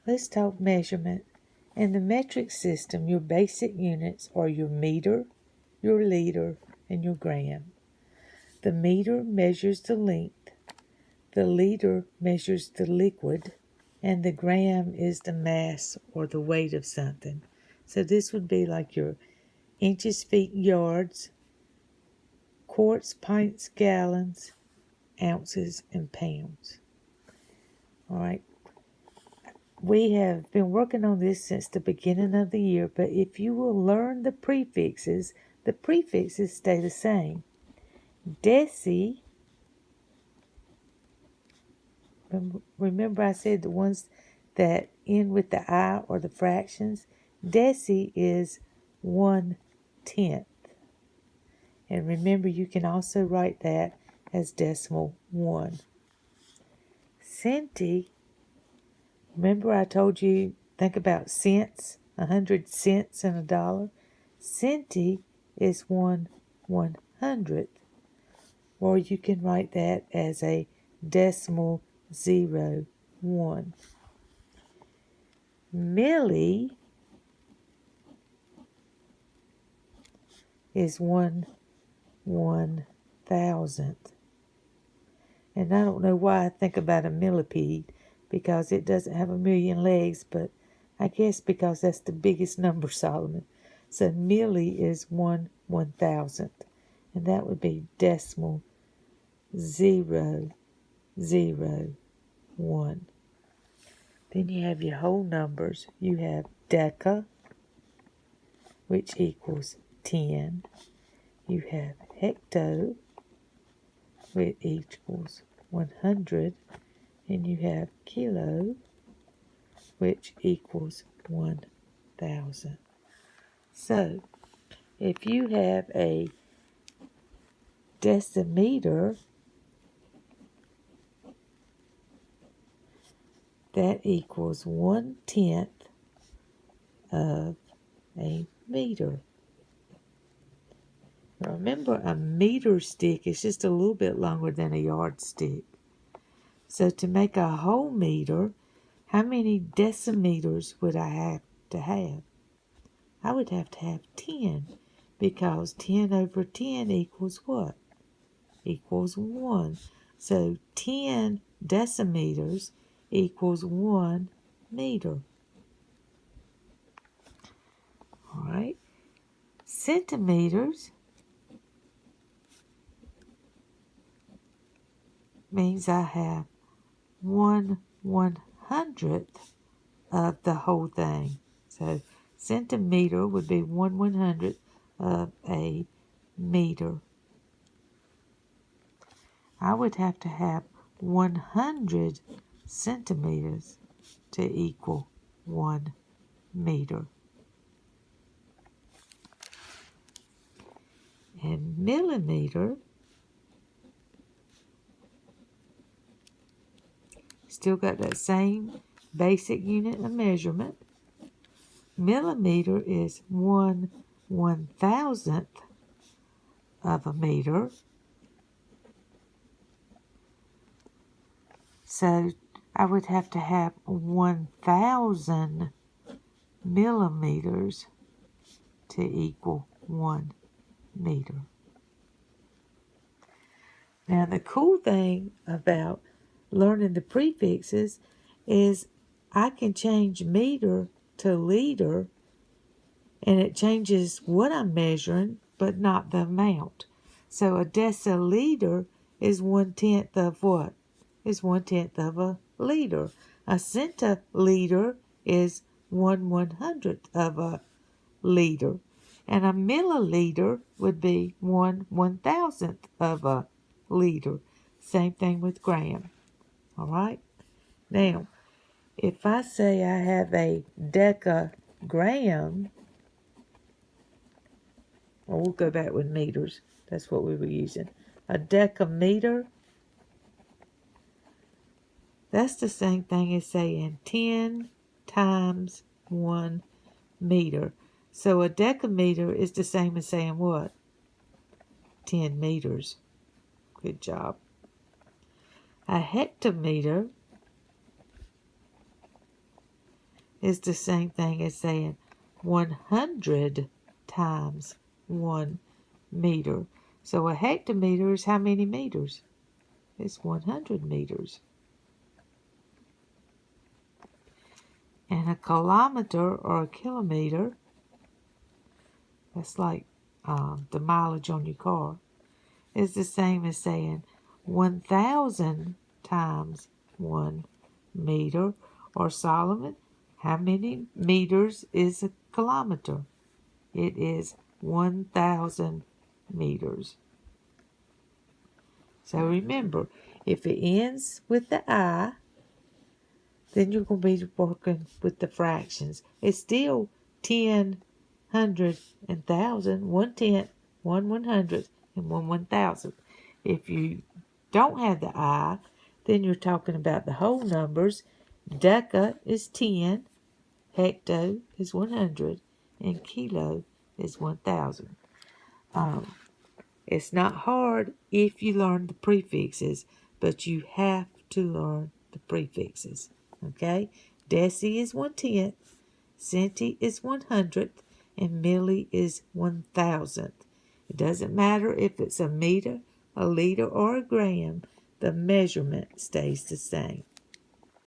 let's talk measurement. In the metric system, your basic units are your meter, your liter, and your gram. The meter measures the length, the liter measures the liquid, and the gram is the mass or the weight of something. So this would be like your inches, feet, yards, quarts, pints, gallons, ounces, and pounds. All right. We have been working on this since the beginning of the year, but if you will learn the prefixes stay the same. Deci, remember I said the ones that end with the I or the fractions? Deci is 1/10. And remember, you can also write that as decimal 1. Centi, remember I told you, think about cents, 100 cents and a dollar? Centi is 1/100th. Or you can write that as a decimal 0.1. Milli is 1/1000th. And I don't know why I think about a millipede, because it doesn't have a million legs, but I guess because that's the biggest number, Solomon. So milli is 1/1000th, and that would be decimal 0.001. Then you have your whole numbers. You have deca, which equals 10. You have hecto, which equals 100. And you have kilo, which equals 1,000. So, if you have a decimeter, that equals 1/10 of a meter. Remember, a meter stick is just a little bit longer than a yardstick. So to make a whole meter, how many decimeters would I have to have? I would have to have 10, because 10 over 10 equals what? Equals 1. So 10 decimeters equals 1 meter. All right. Centimeters means I have 1/100th of the whole thing. So centimeter would be 1/100th of a meter. I would have to have 100 centimeters to equal 1 meter. And millimeter, still got that same basic unit of measurement. Millimeter is 1/1000th of a meter. So I would have to have 1,000 millimeters to equal 1 meter. Now the cool thing about learning the prefixes is I can change meter to liter, and it changes what I'm measuring, but not the amount. So a deciliter is 1/10 of what? Is 1/10 of a liter. A centiliter is 1/100th of a liter. And a milliliter would be 1/1000th of a liter. Same thing with gram. All right? Now, if I say I have a decagram, well, we'll go back with meters. That's what we were using. A decameter, that's the same thing as saying 10 times 1 meter. So a decameter is the same as saying what? 10 meters. Good job. A hectometer is the same thing as saying 100 times 1 meter. So a hectometer is how many meters? It's 100 meters. And a kilometer or a kilometer, that's like the mileage on your car, is the same as saying 1,000 times 1 meter. Or Solomon, how many meters is a kilometer? It is 1,000 meters. So remember, if it ends with the I, then you're going to be working with the fractions. It's still 10, 100, and 1,000, 1/10, 1 100, and 1 1,000. If you don't have the I, then you're talking about the whole numbers. Deca is 10, hecto is 100, and kilo is 1,000. It's not hard if you learn the prefixes, but you have to learn the prefixes. Okay? Deci is 1/10, centi is 100th, and milli is 1,000th. It doesn't matter if it's a meter, a liter, or a gram. The measurement stays the same.